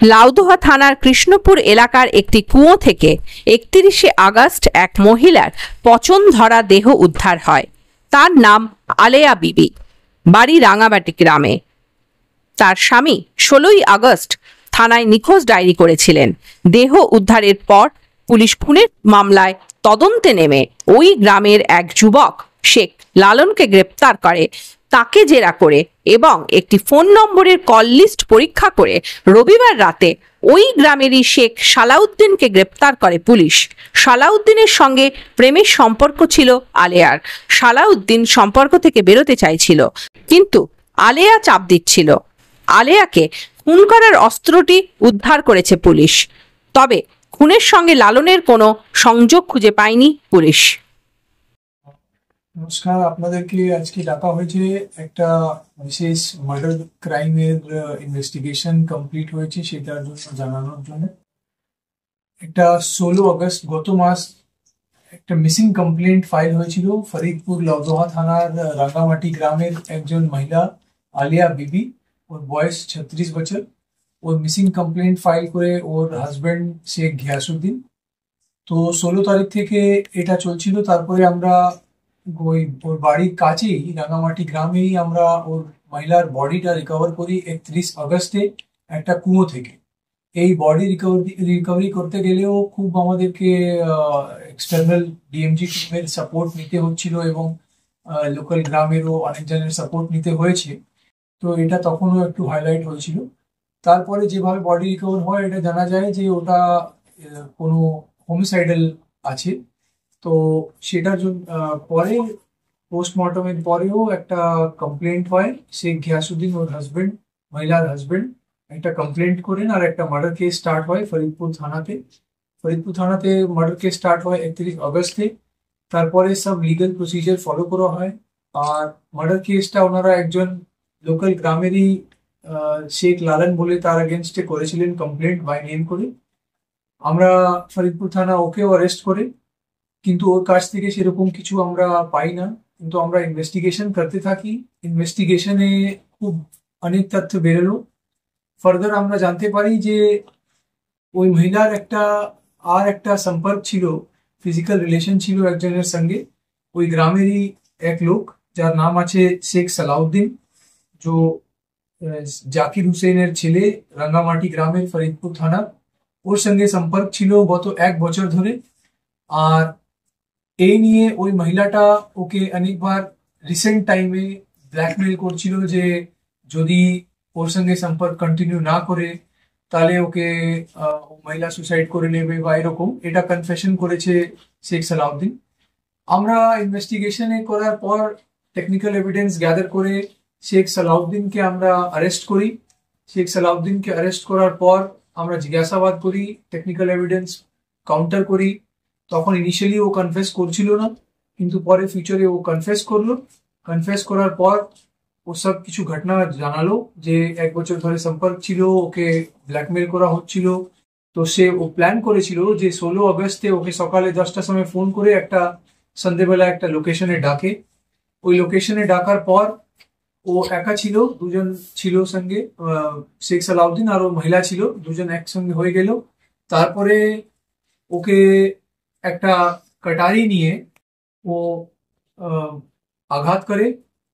লাউদোহা থানার কৃষ্ণপুর এলাকার একটি কুয়ো থেকে 31শে আগস্ট এক মহিলার পচন ধরা দেহ উদ্ধার হয়। তার নাম আলেয়া বিবি, বাড়ি রাঙামাটি গ্রামে। তার স্বামী 16ই আগস্ট থানায় নিখোঁজ ডায়েরি করেছিলেন। দেহ উদ্ধারের পর পুলিশ খুনের মামলায় তদন্তে নেমে ওই গ্রামের এক যুবক শেখ লালনকে গ্রেপ্তার করে। তাকে জেরা করে এবং একটি ফোন নম্বরের কল লিস্ট পরীক্ষা করে রবিবার রাতে ওই গ্রামেরই শেখ সালাউদ্দিনকে গ্রেপ্তার করে পুলিশ। সালাউদ্দিনের সঙ্গে প্রেমের সম্পর্ক ছিল আলেয়ার। সালাউদ্দিন সম্পর্ক থেকে বেরোতে চাইছিল, কিন্তু আলেয়া চাপ দিচ্ছিল। আলেয়াকে খুন করার অস্ত্রটি উদ্ধার করেছে পুলিশ, তবে খুনের সঙ্গে লালনের কোনো সংযোগ খুঁজে পায়নি পুলিশ। নমস্কার, আপনাদেরকে আজকে ডাকা হয়েছে একটা বিশেষ মার্ডার ক্রাইমের ইনভেস্টিগেশন কমপ্লিট হয়েছে সেটার জন্য জানানোর জন্য। একটা 16 আগস্ট গত মাস একটা মিসিং কমপ্লেন্ট ফাইল হয়েছিল ফরিদপুর লাউদোহা থানার রাঙ্গামাটি গ্রামের একজন মহিলা আলিয়া বিবি, ওর বয়স 36 বছর। ওর মিসিং কমপ্লেন্ট ফাইল করে ওর হাজব্যান্ড শেখ ঘিয়াসুদ্দিন। তো 16 তারিখ থেকে এটা চলছিল। তারপরে আমরা ওর বাড়ির কাছেই রাঙামাটি গ্রামেই আমরা ওর মহিলার বডিটা রিকভার করি 31 আগস্টে একটা কুয়ো থেকে। এই বডি রিকভারি করতে গেলেও খুব আমাদেরকে এক্সটার্নাল ডিএমজি টিমের সাপোর্ট নিতে হচ্ছিল এবং লোকাল গ্রামেরও অনেকজনের সাপোর্ট নিতে হয়েছে। তো এটা তখনও একটু হাইলাইট হয়েছিল। তারপরে যেভাবে বডি রিকভার হয় এটা জানা যায় যে ওটা কোনো হোমিসাইডাল আছে। তো সেটার জন্য পরে পোস্টমর্টমের পরেও একটা কমপ্লেন্ট হয়। শেখ ঘিয়াসুদ্দিন ওর হাজবেন্ড, মহিলার হাজবেন্ড, একটা কমপ্লেন্ট করেন আর একটা মার্ডার কেস স্টার্ট হয় ফরিদপুর থানাতে। ফরিদপুর থানাতে মার্ডার কেস স্টার্ট হয় 31 আগস্টে। তারপরে সব লিগাল প্রসিজার ফলো করা হয়। আর মার্ডার কেসটা ওনারা একজন লোকাল গ্রামেরই শেখ লালন বলে তার এগেনস্টে করেছিলেন কমপ্লেন্ট বাই নেম করে। আমরা ফরিদপুর থানা ওকেও অ্যারেস্ট করে, কিন্তু ওর কাছ থেকে সেরকম কিছু আমরা পাই না। কিন্তু আমরা ইনভেস্টিগেশন করতে থাকি। ইনভেস্টিগেশনে খুব অনেক তথ্য বেরোলো। ফার্দার আমরা জানতে পারি যে ওই মহিলার একটা সম্পর্ক ছিল, ফিজিক্যাল রিলেশন ছিল একজনের সঙ্গে, ওই গ্রামেরই এক লোক যার নাম আছে শেখ সালাউদ্দিন, जो জাকির হুসেনের ছেলে, রাঙ্গামাটি গ্রামের ফরিদপুর থানা। ওর সঙ্গে সম্পর্ক ছিল গত 1 বছর ধরে। আর এই নিয়ে ওই মহিলাটা ওকে অনেকবার রিসেন্ট টাইমে ব্ল্যাকমেল করছিল যে যদি ওর সঙ্গে সম্পর্ক কন্টিনিউ না করে তাহলে ওকে মহিলা সুসাইড করে নেবে বা এরকম। এটা কনফেশন করেছে শেখ সালাউদ্দিন। আমরা ইনভেস্টিগেশনে করার পর টেকনিক্যাল এভিডেন্স গ্যাদার করে শেখ সালাউদ্দিনকে আমরা অ্যারেস্ট করি। শেখ সালাউদ্দিনকে অ্যারেস্ট করার পর আমরা জিজ্ঞাসাবাদ করি, টেকনিক্যাল এভিডেন্স কাউন্টার করি। তখন ইনিশিয়ালি ও কনফেস করছিল না, কিন্তু পরে ফিউচারে ও কনফেস করলো। কনফেস করার পর ও সব কিছু ঘটনা জানালো যে 1 বছর ধরে সম্পর্ক ছিল, ওকে ব্ল্যাকমেল করা হচ্ছিল। তো ও প্ল্যান করেছিল যে 16 আগস্টে ওকে সকালে 10টার সময় ফোন করে একটা সন্ধ্যেবেলা একটা লোকেশনে ডাকে। ওই লোকেশনে ডাকার পর ও একা ছিল, দুজন ছিল সঙ্গে, শেখ সালাউদ্দিন আর ও মহিলা ছিল, দুজন একসঙ্গে হয়ে গেল। তারপরে ওকে একটা কাটারি নিয়ে ও আঘাত করে।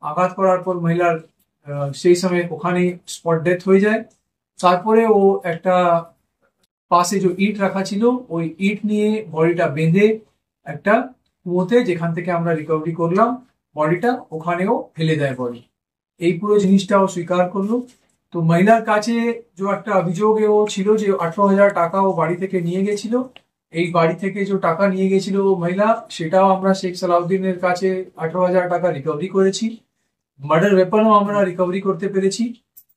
আঘাত করার পর মহিলার সেই সময় ওখানে স্পট ডেথ হয়ে যায়। তারপরে ও একটা পাশে যে ইট রাখা ছিল ওই ইট নিয়ে বডিটা বেঁধে একটা কুয়োতে, যেখান থেকে আমরা রিকভারি করলাম বডিটা, ওখানেও ফেলে দেয় বডি। এই পুরো জিনিসটা ও স্বীকার করলো। তো মহিলার কাছে যে একটা অভিযোগে ও ছিল যে 18,000 টাকা ও বাড়ি থেকে নিয়ে গেছিল। এই বাড়ি থেকে যে টাকা নিয়ে গেছিল মহিলা, সেটাও আমরা শেখ সালাউদ্দিনের কাছে 18,000 টাকা রিকভারি করেছি। মার্ডার ওয়েপনও আমরা রিকভারি করতে পেরেছি।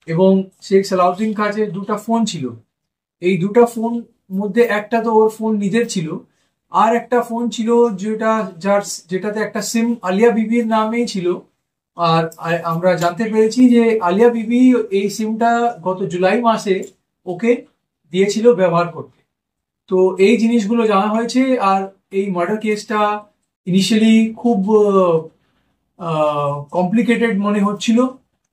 এবং শেখ সালাউদ্দিন কাছে 2টা ফোন ছিল। এই 2টা ফোন মধ্যে একটা তো ওর ফোন নিজের ছিল, আর একটা ফোন ছিল যেটাতে একটা সিম আলিয়া বিবির নামেই ছিল। আর আমরা জানতে পেরেছি যে আলিয়া বিবি এই সিমটা গত জুলাই মাসে ওকে দিয়েছিল ব্যবহার করতে। তো এই জিনিসগুলো জানা হয়েছে। আর এই মার্ডার কেসটা ইনিশিয়ালি খুব কমপ্লিকেটেড মনে হচ্ছিল,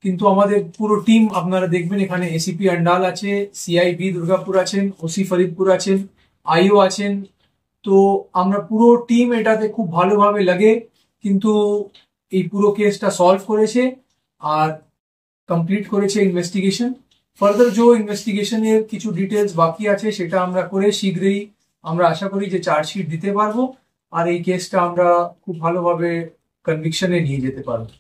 কিন্তু আমাদের পুরো টিম আপনারা দেখবেন, এখানে এসিপি আন্ডাল আছে, সিআইবি দুর্গাপুর আছেন, ওসি ফরিদপুর আছেন, আইও আছেন। তো আমরা পুরো টিম এটাতে খুব ভালোভাবে লাগে কিন্তু এই পুরো কেসটা সলভ করেছে আর কমপ্লিট করেছে ইনভেস্টিগেশন। ফার্দার যে ইনভেস্টিগেশনের কিছু ডিটেলস বাকি আছে সেটা আমরা করে শীঘ্রই আমরা আশা করি যে চার্জশিট দিতে পারবো আর এই কেসটা আমরা খুব ভালোভাবে কনভিকশনে নিয়ে যেতে পারবো।